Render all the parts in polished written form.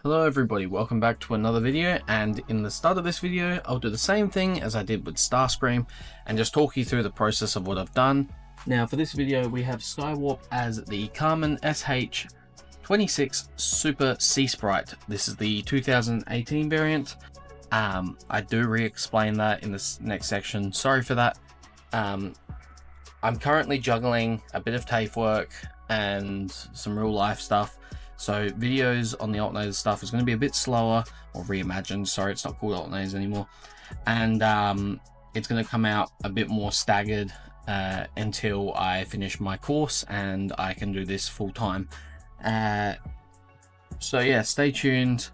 Hello everybody, welcome back to another video, and in the start of this video I'll do the same thing as I did with Starscream and just talk you through the process of what I've done. Now for this video we have Skywarp as the Kamam SH 26 Super Seaprite. This is the 2018 variant. I do re-explain that in this next section, sorry for that. I'm currently juggling a bit of TAFE work and some real life stuff. So videos on the alternators stuff is going to be a bit slower, or reimagined, sorry, it's not called alternators anymore. And it's going to come out a bit more staggered until I finish my course and I can do this full time. So yeah, stay tuned,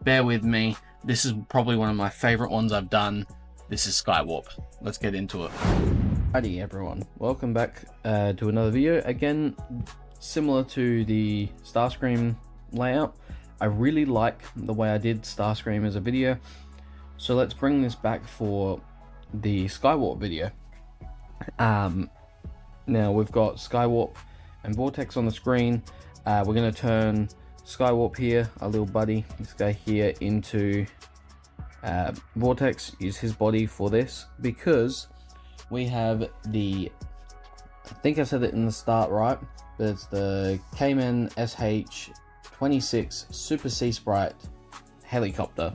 bear with me. This is probably one of my favorite ones I've done. This is Skywarp. Let's get into it. Alrighty everyone, welcome back to another video. Again, similar to the Starscream layout, I really like the way I did Starscream as a video, so let's bring this back for the Skywarp video. Now we've got Skywarp and Vortex on the screen. We're going to turn Skywarp here, our little buddy, this guy here, into Vortex, use his body for this, because we have the, I think I said it in the start right, but it's the Kamam SH 26 Super Seaprite helicopter,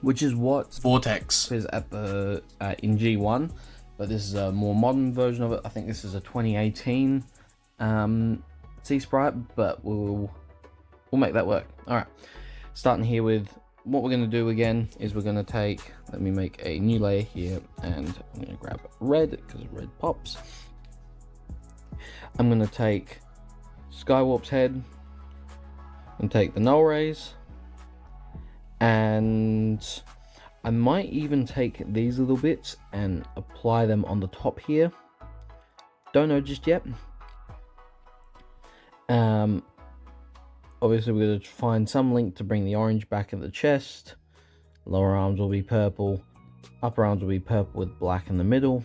which is what Vortex is at the in G1, but this is a more modern version of it. I think this is a 2018 Seaprite, but we'll make that work. All right, starting here with what we're going to do again is we're going to take, let me make a new layer here, and I'm going to grab red because red pops. I'm going to take Skywarp's head and take the null rays, and I might even take these little bits and apply them on the top here. Don't know just yet. Obviously we're going to find some link to bring the orange back at the chest. Lower arms will be purple, upper arms will be purple with black in the middle.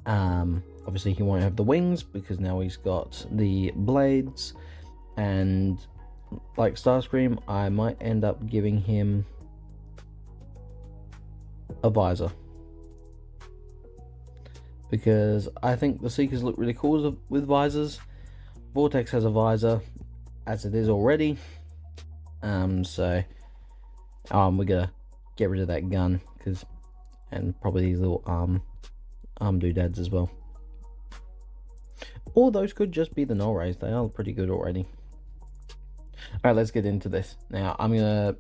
Obviously he won't have the wings because now he's got the blades, and like Starscream I might end up giving him a visor, because I think the Seekers look really cool with visors. Vortex has a visor as it is already, so we're gonna get rid of that gun, and probably these little arm doodads as well. Or those could just be the null rays, they are pretty good already. Alright, let's get into this. Now now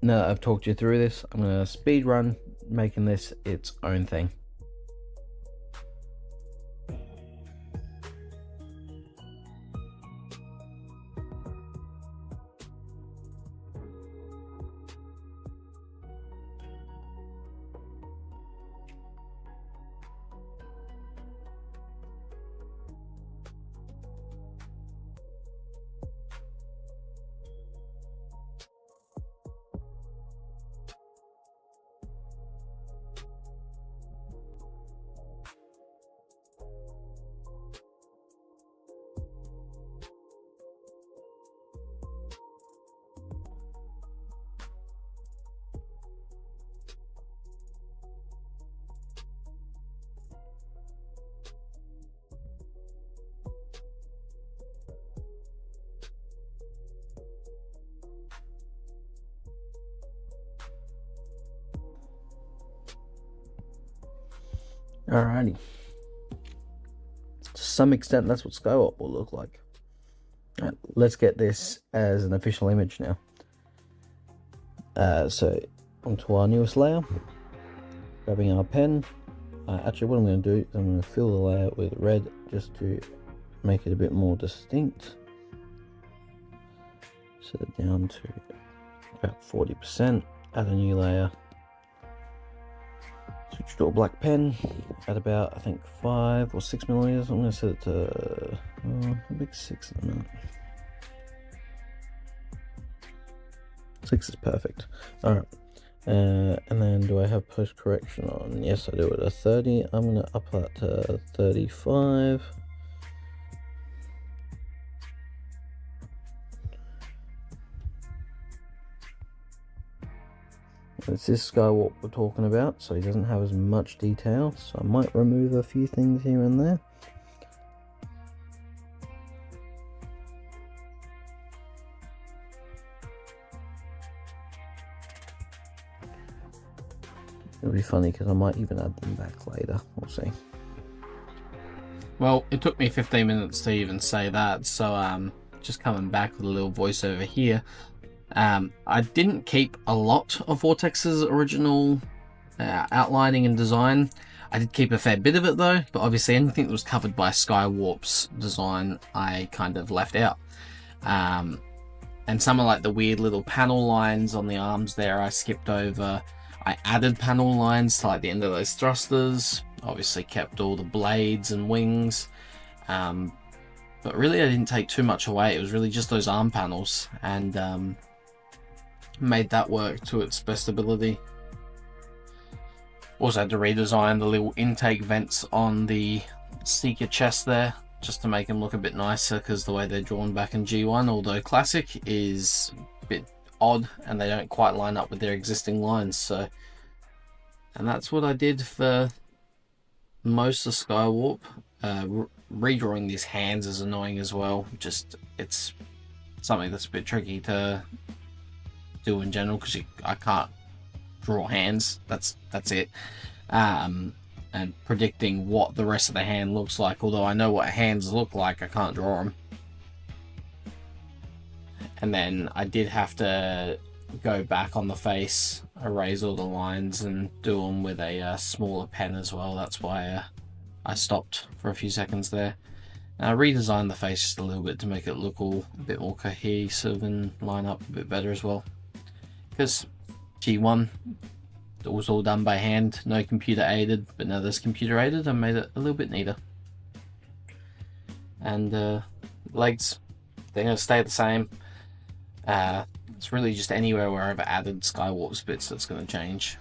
that I've talked you through this, I'm gonna speed run making this its own thing. Alrighty. To some extent, that's what Skywarp will look like. Right, let's get this as an official image now. So, onto our newest layer. Grabbing our pen. Actually, what I'm going to do is I'm going to fill the layer with red just to make it a bit more distinct. Set it down to about 40%. Add a new layer. Switch to a black pen at about, I think, 5 or 6 millimeters. I'm going to set it to a big 6 at the minute. 6 is perfect. Alright. And then do I have post correction on? Yes, I do at a 30. I'm going to up that to 35. It's this Skywarp we're talking about, so he doesn't have as much detail, so I might remove a few things here and there. It'll be funny because I might even add them back later, we'll see. Well, it took me 15 minutes to even say that, so just coming back with a little voiceover here. I didn't keep a lot of Vortex's original outlining and design. I did keep a fair bit of it though, but obviously anything that was covered by Skywarp's design I kind of left out. And some of like the weird little panel lines on the arms there I skipped over. I added panel lines to like the end of those thrusters, obviously kept all the blades and wings, but really I didn't take too much away. It was really just those arm panels, and made that work to its best ability. Also had to redesign the little intake vents on the Seeker chest there, just to make them look a bit nicer, because the way they're drawn back in G1, although Classic, is a bit odd and they don't quite line up with their existing lines. So, and that's what I did for most of Skywarp. Redrawing these hands is annoying as well. Just, it's something that's a bit tricky to do in general, because I can't draw hands. That's it. And predicting what the rest of the hand looks like, although I know what hands look like, I can't draw them. And then I did have to go back on the face, erase all the lines, and do them with a smaller pen as well. That's why I stopped for a few seconds there. And I redesigned the face just a little bit to make it look all a bit more cohesive and line up a bit better as well. Because G1, it was all done by hand, no computer aided, but now there's computer aided, I made it a little bit neater. And legs, they're going to stay the same. It's really just anywhere where I've added Skywarp's bits that's going to change.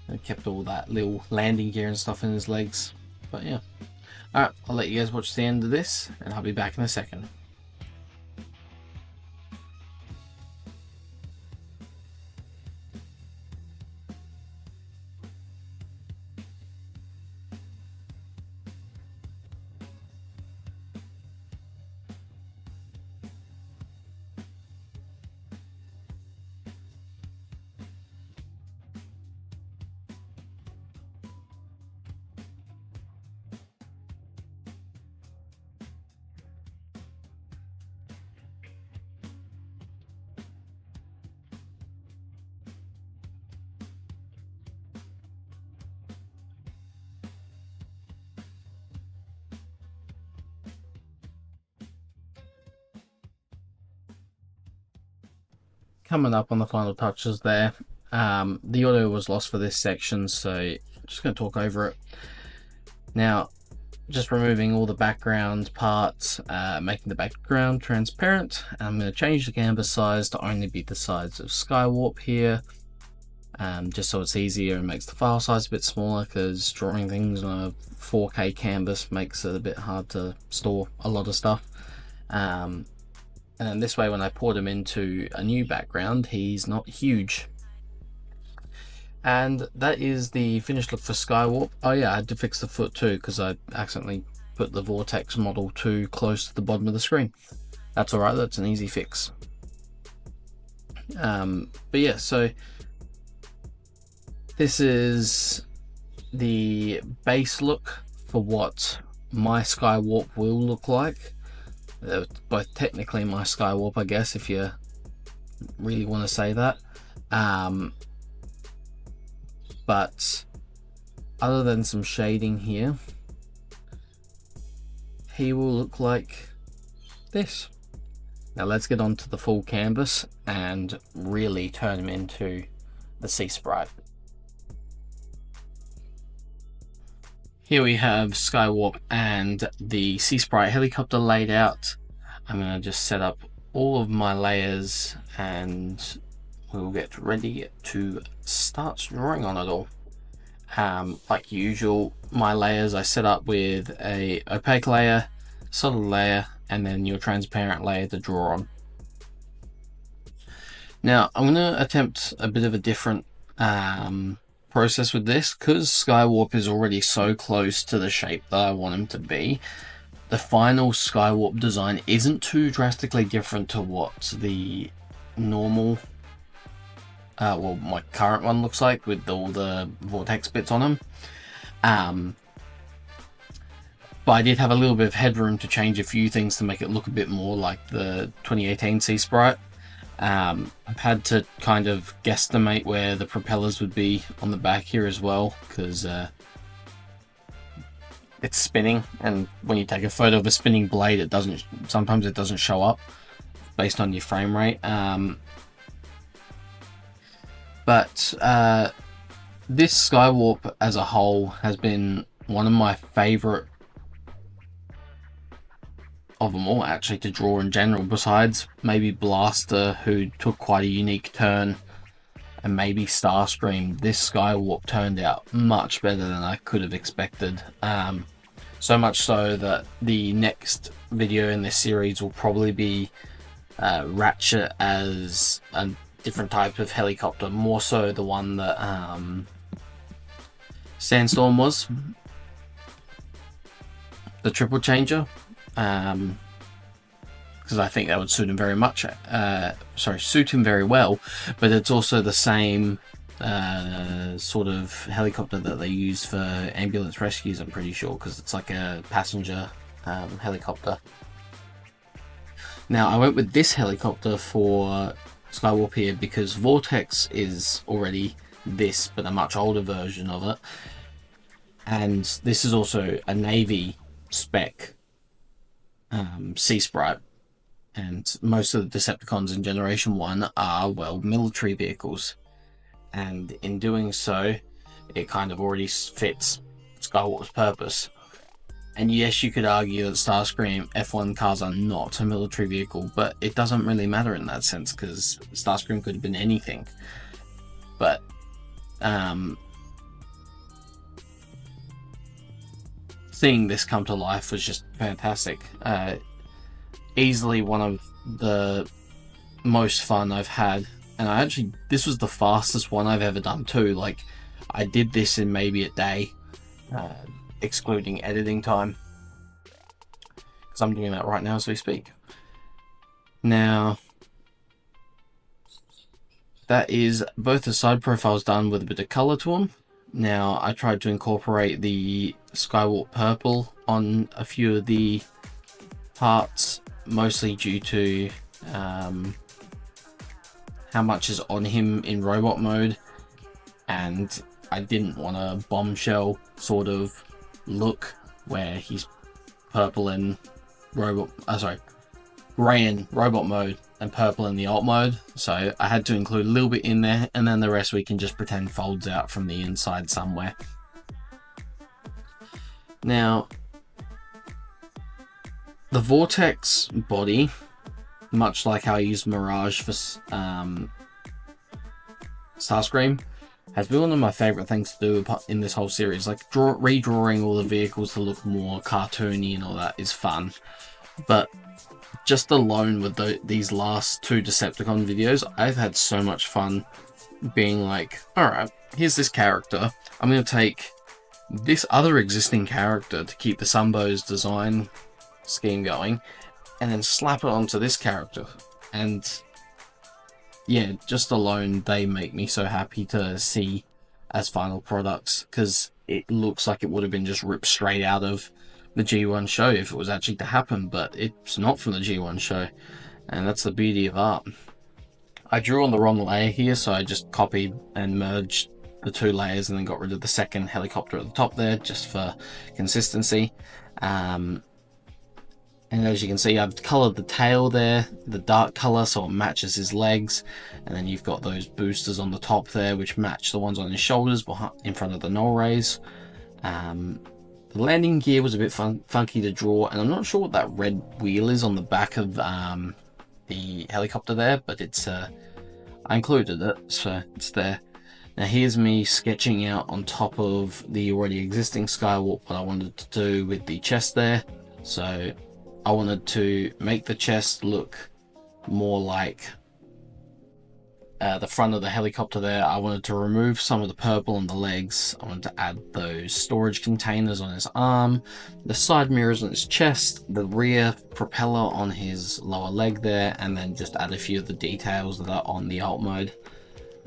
I kept all that little landing gear and stuff in his legs, but yeah. Alright, I'll let you guys watch the end of this, and I'll be back in a second. Coming up on the final touches there. The audio was lost for this section, so I'm just going to talk over it. Now, just removing all the background parts, making the background transparent. I'm going to change the canvas size to only be the size of Skywarp here, just so it's easier and makes the file size a bit smaller, because drawing things on a 4K canvas makes it a bit hard to store a lot of stuff. And then this way, when I port him into a new background, he's not huge. And that is the finished look for Skywarp. Oh yeah, I had to fix the foot too, because I accidentally put the Vortex model too close to the bottom of the screen. That's alright, that's an easy fix. But yeah, so this is the base look for what my Skywarp will look like. Both technically my Skywarp, I guess, if you really want to say that. But other than some shading here, he will look like this. Now let's get on to the full canvas and really turn him into the Sea Sprite. Here we have Skywarp and the Sea Sprite helicopter laid out. I'm going to just set up all of my layers and we'll get ready to start drawing on it all. Like usual, my layers I set up with a opaque layer, solid layer, and then your transparent layer to draw on. Now I'm going to attempt a bit of a different process with this, because Skywarp is already so close to the shape that I want him to be. The final Skywarp design isn't too drastically different to what the normal, well, my current one looks like, with all the vortex bits on them. But I did have a little bit of headroom to change a few things to make it look a bit more like the 2018 Seaprite. I've had to kind of guesstimate where the propellers would be on the back here as well, because it's spinning, and when you take a photo of a spinning blade, sometimes it doesn't show up based on your frame rate. But this Skywarp as a whole has been one of my favorite of them all, actually, to draw in general, besides maybe Blaster, who took quite a unique turn, and maybe Starscream. This Skywarp turned out much better than I could have expected. So much so that the next video in this series will probably be Ratchet as a different type of helicopter, more so the one that Sandstorm was, the triple changer, because I think that would suit him very much. Suit him very well. But it's also the same sort of helicopter that they use for ambulance rescues, I'm pretty sure, because it's like a passenger helicopter. Now I went with this helicopter for Skywarp here because Vortex is already this, but a much older version of it, and this is also a Navy spec Seaprite, and most of the Decepticons in Generation 1 are, well, military vehicles, and in doing so it kind of already fits Skywarp's purpose. And yes, you could argue that Starscream F1 cars are not a military vehicle, but it doesn't really matter in that sense, because Starscream could have been anything. But seeing this come to life was just fantastic. Easily one of the most fun I've had, and this was the fastest one I've ever done too. Like, I did this in maybe a day, excluding editing time, because I'm doing that right now as we speak. Now, that is both the side profiles done with a bit of color to them. Now, I tried to incorporate the Skywarp purple on a few of the parts, mostly due to how much is on him in robot mode, and I didn't want a bombshell sort of look where he's purple in grey in robot mode and purple in the alt mode. So I had to include a little bit in there, and then the rest we can just pretend folds out from the inside somewhere. Now, the Vortex body, much like how I used Mirage for Starscream, has been one of my favourite things to do in this whole series. Like, redrawing all the vehicles to look more cartoony and all that is fun. But just alone with these last two Decepticon videos, I've had so much fun being like, alright, here's this character. I'm going to take this other existing character to keep the Sunbow's design scheme going, and then slap it onto this character. And yeah, just alone they make me so happy to see as final products, because it looks like it would have been just ripped straight out of the G1 show if it was actually to happen, but it's not from the G1 show, and that's the beauty of art. I drew on the wrong layer here, so I just copied and merged the two layers and then got rid of the second helicopter at the top there, just for consistency. And as you can see, I've coloured the tail there, the dark colour, so it matches his legs. And then you've got those boosters on the top there, which match the ones on his shoulders in front of the null rays. The landing gear was a bit funky to draw, and I'm not sure what that red wheel is on the back of the helicopter there, but it's I included it, so it's there. Now here's me sketching out on top of the already existing Skywarp what I wanted to do with the chest there. So I wanted to make the chest look more like the front of the helicopter there. I wanted to remove some of the purple on the legs. I wanted to add those storage containers on his arm, the side mirrors on his chest, the rear propeller on his lower leg there, and then just add a few of the details that are on the alt mode.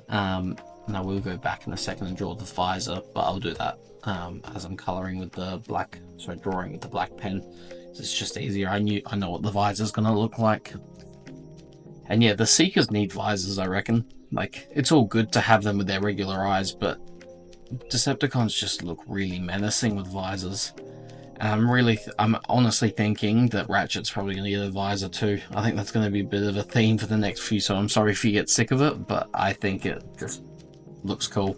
And I will go back in a second and draw the visor, but I'll do that as I'm coloring with the black, sorry, drawing with the black pen. It's just easier. I know what the visor's gonna look like. And yeah, the Seekers need visors, I reckon. Like, it's all good to have them with their regular eyes, but Decepticons just look really menacing with visors. And I'm honestly thinking that Ratchet's probably going to get a visor too. I think that's going to be a bit of a theme for the next few, so I'm sorry if you get sick of it, but I think it just looks cool.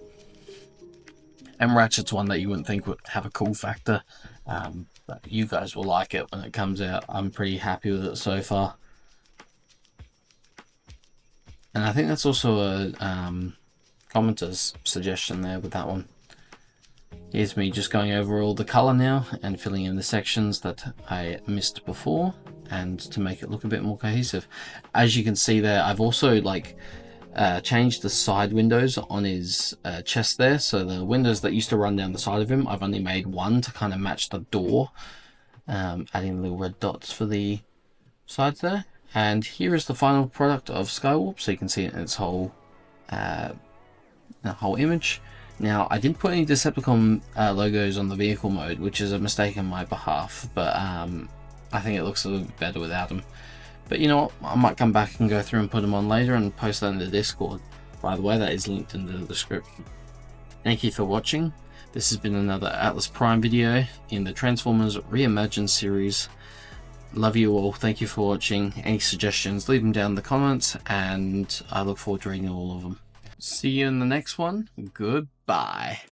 And Ratchet's one that you wouldn't think would have a cool factor, but you guys will like it when it comes out. I'm pretty happy with it so far. And I think that's also a commenter's suggestion there with that one. Here's me just going over all the colour now and filling in the sections that I missed before, and to make it look a bit more cohesive. As you can see there, I've also changed the side windows on his chest there. So the windows that used to run down the side of him, I've only made one to kind of match the door, adding little red dots for the sides there. And here is the final product of Skywarp, so you can see it in its whole image. Now, I didn't put any Decepticon logos on the vehicle mode, which is a mistake on my behalf, but I think it looks a little bit better without them. But you know what, I might come back and go through and put them on later and post that in the Discord. By the way, that is linked in the description. Thank you for watching. This has been another Atlas Prime video in the Transformers Reimagined series. Love you all, thank you for watching. Any suggestions, leave them down in the comments, and I look forward to reading all of them. See you in the next one. Goodbye.